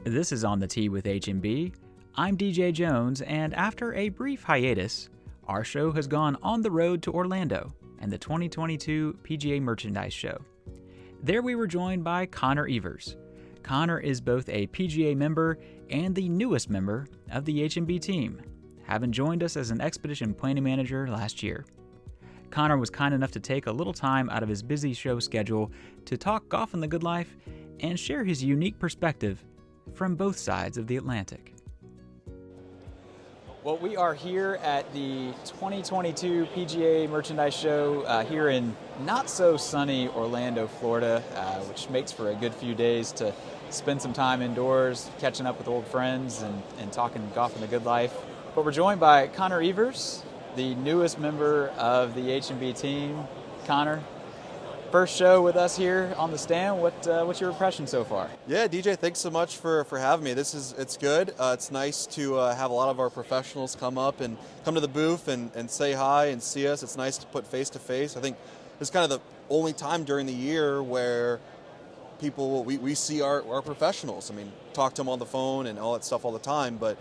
This is On the Tee with H&B. I'm DJ Jones, and after a brief hiatus, our show has gone on the road to Orlando and the 2022 PGA Merchandise Show. There we were joined by Connor Evers. Connor is both a PGA member and the newest member of the H&B team, having joined us as an expedition planning manager last year. Connor was kind enough to take a little time out of his busy show schedule to talk golf and the good life and share his unique perspective from both sides of the Atlantic. Well, we are here at the 2022 PGA Merchandise Show here in not so sunny Orlando, Florida, which makes for a good few days to spend some time indoors, catching up with old friends and talking golf and the good life. But we're joined by Connor Evers, the newest member of the H&B team. Connor, first show with us here on the stand. What's your impression so far? Yeah, DJ, thanks so much for having me. It's good. It's nice to have a lot of our professionals come up and come to the booth and say hi and see us. It's nice to put face to face. I think it's kind of the only time during the year where we see our professionals. I mean, talk to them on the phone and all that stuff all the time, but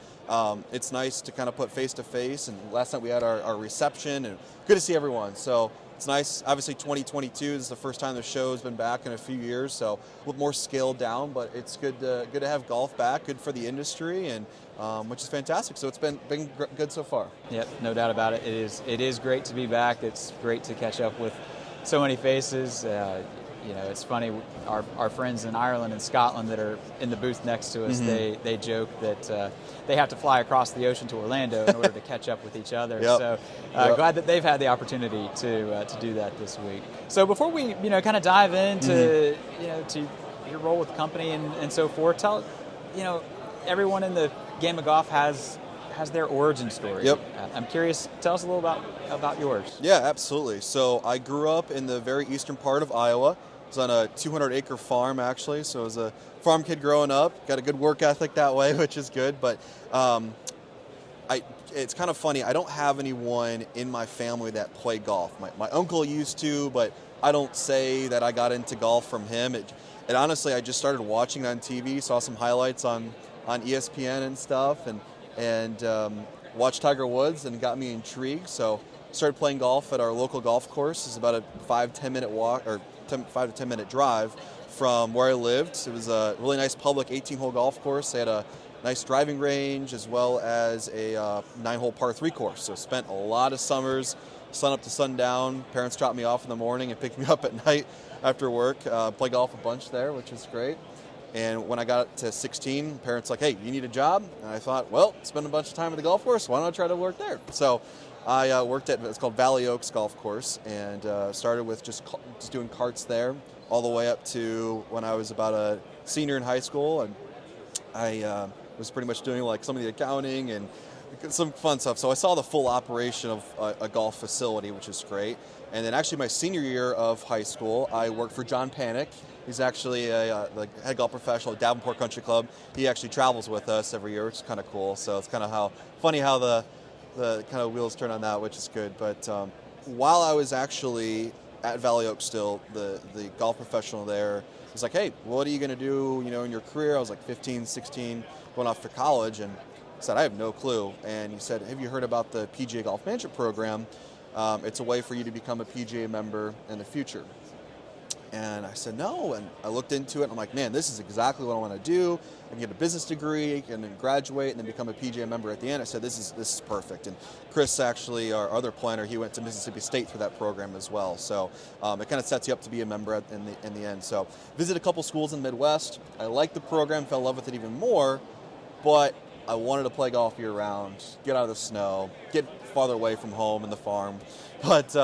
it's nice to kind of put face to face. And last night we had our reception, and good to see everyone. So it's nice. Obviously 2022 is the first time the show's been back in a few years, so a little more scaled down, but it's good to have golf back, good for the industry, and which is fantastic. So it's been good so far. Yep, no doubt about it. It is great to be back. It's great to catch up with so many faces. It's funny, our friends in Ireland and Scotland that are in the booth next to us, they joke that they have to fly across the ocean to Orlando in order to catch up with each other. Yep. So glad that they've had the opportunity to do that this week. So before we kind of dive into to your role with the company and so forth, tell everyone in the game of golf has their origin story. Yep. I'm curious, tell us a little about yours. Yeah, absolutely. So I grew up in the very eastern part of Iowa. I was on a 200-acre farm, actually, so I was a farm kid growing up. Got a good work ethic that way, which is good. But it's kind of funny. I don't have anyone in my family that played golf. My uncle used to, but I don't say that I got into golf from him. And honestly, I just started watching it on TV, saw some highlights on ESPN and stuff, and watched Tiger Woods, and got me intrigued. So started playing golf at our local golf course. It's about a 5-10 minute walk, or 5 to 10 minute drive from where I lived. It was a really nice public 18-hole golf course. They had a nice driving range as well as a 9-hole par 3 course. So spent a lot of summers, sun up to sundown. Parents dropped me off in the morning and picked me up at night after work. Play golf a bunch there, which is great. And when I got to 16, parents were like, hey, you need a job? And I thought, well, spend a bunch of time at the golf course. Why don't I try to work there? So I worked at, it's called Valley Oaks Golf Course, and started with just doing carts there all the way up to when I was about a senior in high school. And I was pretty much doing like some of the accounting and some fun stuff. So I saw the full operation of a golf facility, which is great. And then actually my senior year of high school, I worked for John Panic. He's actually a head golf professional at Davenport Country Club. He actually travels with us every year, which is kind of cool. So it's kind of funny how the kind of wheels turn on that, which is good. But while I was actually at Valley Oaks still, the golf professional there was like, hey, what are you going to do, in your career? I was like 15, 16, going off to college, and I said, I have no clue. And he said, have you heard about the PGA Golf Management Program? It's a way for you to become a PGA member in the future. And I said, no, and I looked into it, and I'm like, man, this is exactly what I want to do. I can get a business degree, and then graduate, and then become a PGA member at the end. I said, this is perfect. And Chris, actually, our other planner, he went to Mississippi State for that program as well. So it kind of sets you up to be a member in the end. So visited a couple schools in the Midwest. I liked the program, fell in love with it even more, but I wanted to play golf year-round, get out of the snow, get farther away from home and the farm. But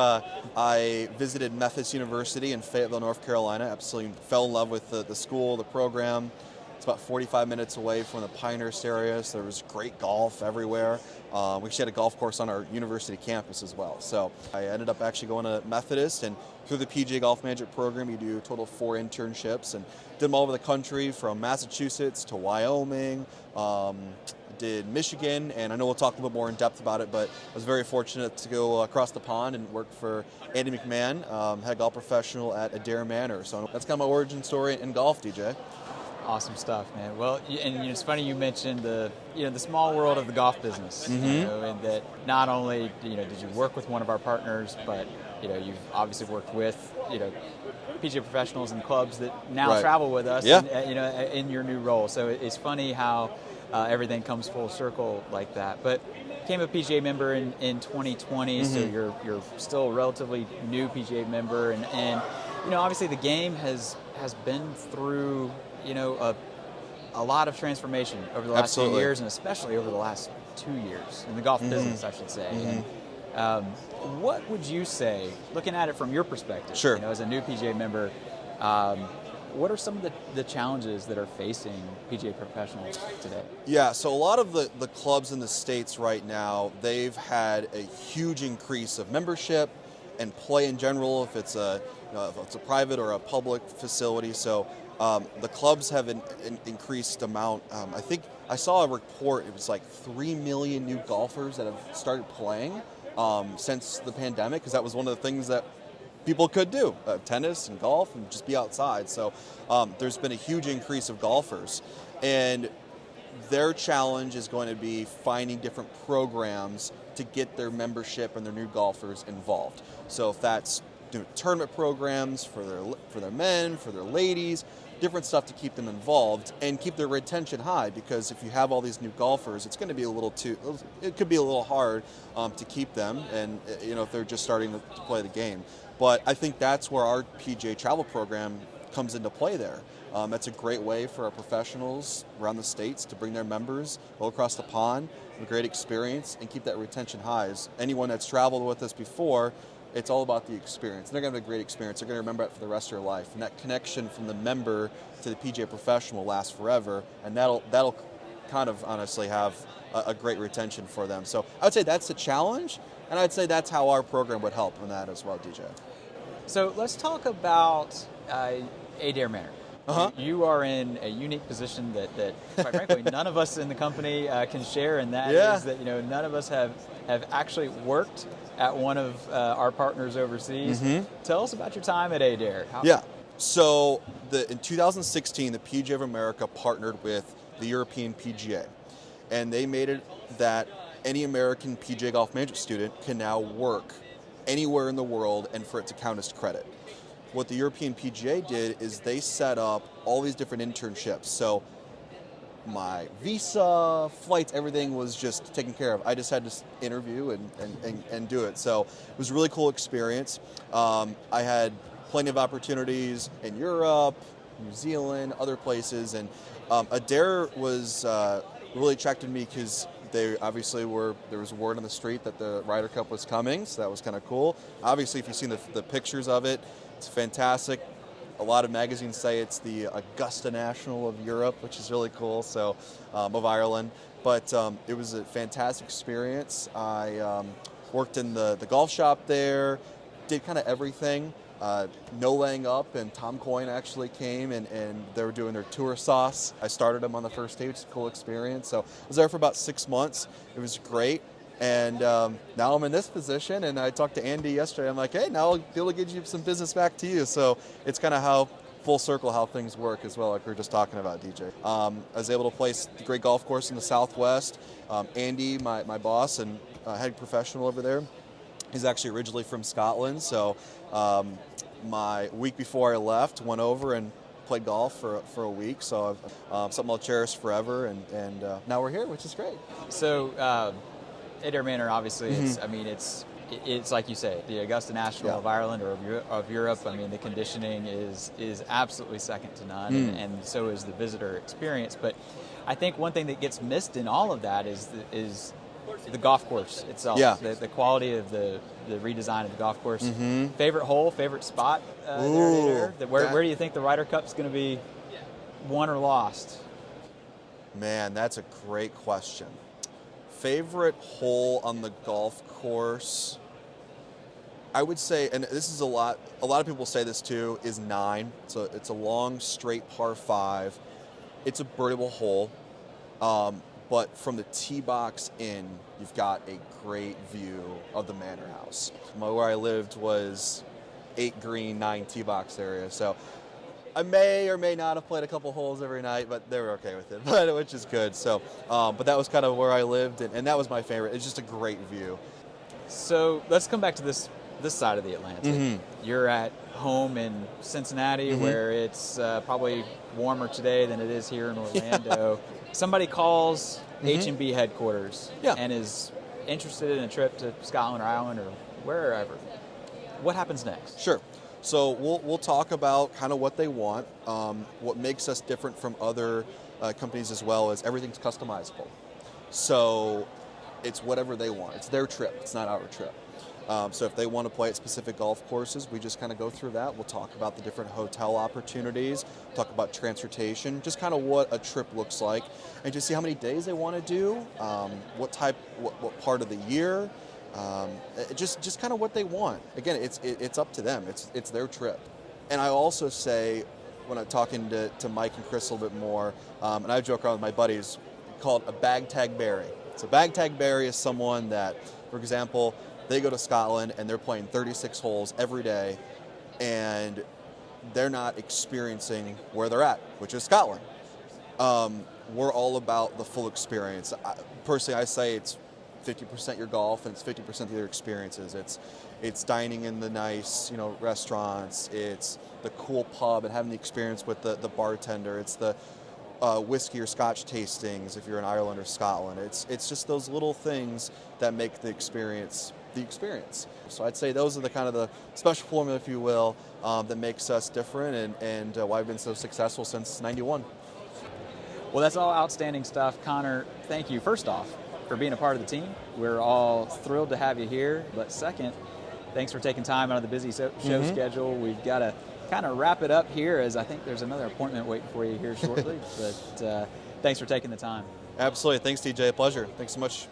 I visited Memphis University in Fayetteville, North Carolina. Absolutely fell in love with the school, the program. It's about 45 minutes away from the Pinehurst area, so there was great golf everywhere. We actually had a golf course on our university campus as well. So I ended up actually going to Methodist, and through the PGA Golf Management Program, you do a total of 4 internships, and did them all over the country, from Massachusetts to Wyoming, did Michigan, and I know we'll talk a little bit more in depth about it, but I was very fortunate to go across the pond and work for Andy McMahon, head golf professional at Adair Manor. So that's kind of my origin story in golf, DJ. Awesome stuff, man. Well, and it's funny you mentioned the small world of the golf business, and that not only did you work with one of our partners, but you've obviously worked with PGA professionals and clubs that now travel with us, Yeah. and, in your new role. So it's funny how everything comes full circle like that. But became a PGA member in 2020, so you're still a relatively new PGA member, and obviously the game has been through a lot of transformation over the last few years, and especially over the last 2 years in the golf business, I should say. And, what would you say, looking at it from your perspective, as a new PGA member, what are some of the challenges that are facing PGA professionals today? Yeah, so a lot of the clubs in the States right now, they've had a huge increase of membership and play in general, if it's a private or a public facility. So the clubs have an increased amount. I think I saw a report, it was like 3 million new golfers that have started playing since the pandemic, because that was one of the things that people could do, tennis and golf and just be outside. So there's been a huge increase of golfers. And their challenge is going to be finding different programs to get their membership and their new golfers involved. So if that's tournament programs for their men, for their ladies, different stuff to keep them involved and keep their retention high, because if you have all these new golfers, it could be a little hard to keep them, and if they're just starting to play the game. But I think that's where our PGA Travel Program comes into play there. That's a great way for our professionals around the States to bring their members go across the pond, have a great experience, and keep that retention high. As anyone that's traveled with us before, it's all about the experience. They're going to have a great experience. They're going to remember it for the rest of their life. And that connection from the member to the PGA professional will last forever, and that'll kind of honestly have a great retention for them. So I would say that's the challenge, and I'd say that's how our program would help in that as well, DJ. So let's talk about Adair Manor. You are in a unique position that quite frankly, none of us in the company can share, and that is that none of us have actually worked at one of our partners overseas. Tell us about your time at Adair. So in 2016, the PGA of America partnered with the European PGA, and they made it that any American PGA Golf Management student can now work anywhere in the world and for it to count as credit. What the European PGA did is they set up all these different internships. So my visa, flights, everything was just taken care of. I just had to interview and do it. So it was a really cool experience. I had plenty of opportunities in Europe, New Zealand, other places. And Adair was really attracted me because there was word on the street that the Ryder Cup was coming, so that was kind of cool. Obviously, if you've seen the pictures of it, it's fantastic. A lot of magazines say it's the Augusta National of Europe, which is really cool, so of Ireland. But it was a fantastic experience. I worked in the golf shop there, did kind of everything. No laying up, and Tom Coyne actually came and they were doing their tour sauce. I started them on the first day, which is a cool experience. So I was there for about 6 months. It was great. And now I'm in this position, and I talked to Andy yesterday. I'm like, hey, now I'll be able to give you some business back to you. So it's kind of how full circle how things work as well, like we were just talking about, DJ. I was able to place the great golf course in the Southwest. Andy, my boss and head professional over there, he's actually originally from Scotland. So my week before I left, went over and played golf for a week. So something I'll cherish forever. And now we're here, which is great. So Adair Manor, obviously, it's like you say, the Augusta National of Ireland or of Europe. I mean, the conditioning is absolutely second to none, and so is the visitor experience. But I think one thing that gets missed in all of that is the golf course itself. The quality of the redesign of the golf course. Favorite hole, favorite spot there? Where do you think the Ryder Cup's going to be won or lost? Man, that's a great question. Favorite hole on the golf course, I would say, and this is a lot of people say this too, is 9. So it's a long, straight par 5. It's a birdable hole, but from the tee box in, you've got a great view of the manor house. Where I lived was 8 green, 9 tee box area. So I may or may not have played a couple holes every night, but they were okay with it, but which is good. So, but that was kind of where I lived, and that was my favorite. It's just a great view. So let's come back to this side of the Atlantic. You're at home in Cincinnati, where it's probably warmer today than it is here in Orlando. Somebody calls H&B headquarters and is interested in a trip to Scotland or Ireland or wherever. What happens next? Sure. So we'll talk about kind of what they want. What makes us different from other companies as well is everything's customizable. So it's whatever they want. It's their trip. It's not our trip. So if they want to play at specific golf courses, we just kind of go through that. We'll talk about the different hotel opportunities, talk about transportation, just kind of what a trip looks like, and just see how many days they want to do, what part of the year, just kind of what they want. Again, it's up to them. It's their trip. And I also say, when I'm talking to Mike and Chris a little bit more, and I joke around with my buddies, called a bag tag berry. So bag tag berry is someone that, for example, they go to Scotland and they're playing 36 holes every day, and they're not experiencing where they're at, which is Scotland. We're all about the full experience. Personally, I say it's 50% your golf and it's 50% the other experiences. It's dining in the nice, restaurants. It's the cool pub and having the experience with the bartender. It's the whiskey or scotch tastings if you're in Ireland or Scotland. It's just those little things that make the experience the experience. So I'd say those are the kind of the special formula, if you will, that makes us different and why I've been so successful since '91. Well, that's all outstanding stuff. Connor, thank you, first off, for being a part of the team. We're all thrilled to have you here. But second, thanks for taking time out of the busy show schedule. We've got to kind of wrap it up here, as I think there's another appointment waiting for you here shortly. But thanks for taking the time. Absolutely. Thanks, DJ. A pleasure. Thanks so much.